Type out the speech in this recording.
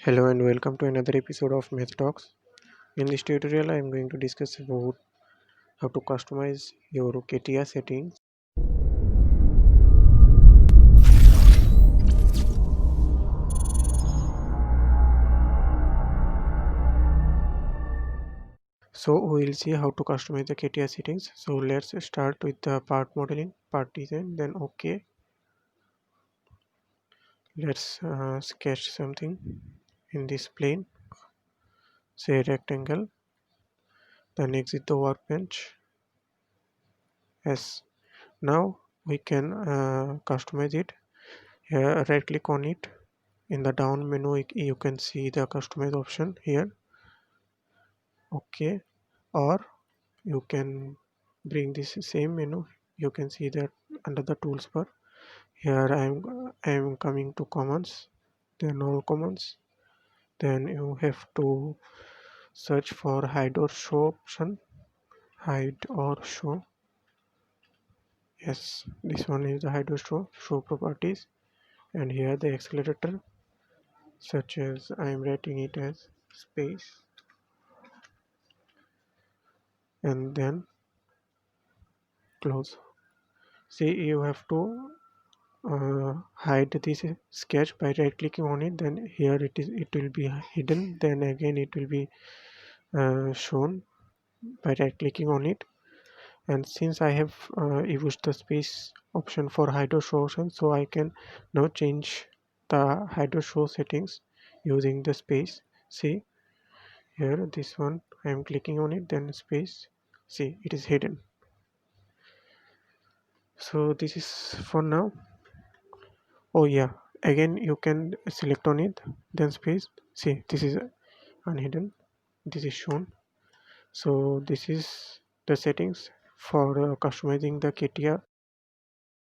Hello and welcome to another episode of Math Talks. In this tutorial, I am going to discuss about how to customize your CATIA settings. So we will see how to customize the CATIA settings. So let's start with the part modeling, part design, then OK. Let's sketch something in this plane, say rectangle, then exit the workbench. Yes, now we can customize it. Here, right click on it. In the down menu you can see the customize option here. Okay, or you can bring this same menu. You can see that under the tools bar. Here I am coming to commands, then all commands. Then you have to search for hide or show option. Hide or show. Yes, this one is the hide or show properties. And here the accelerator, such as I am writing it as space, and then close. See, you have to hide this sketch by right clicking on it. Then here it will be hidden. Then again it will be shown by right clicking on it. And since I have used the space option for hide or show option, so I can now change the hide or show settings using the space. See here, this one I am clicking on it, then space. See, it is hidden. So this is for now. Oh yeah, again you can select on it, then space. See, this is unhidden, this is shown. So this is the settings for customizing the CATIA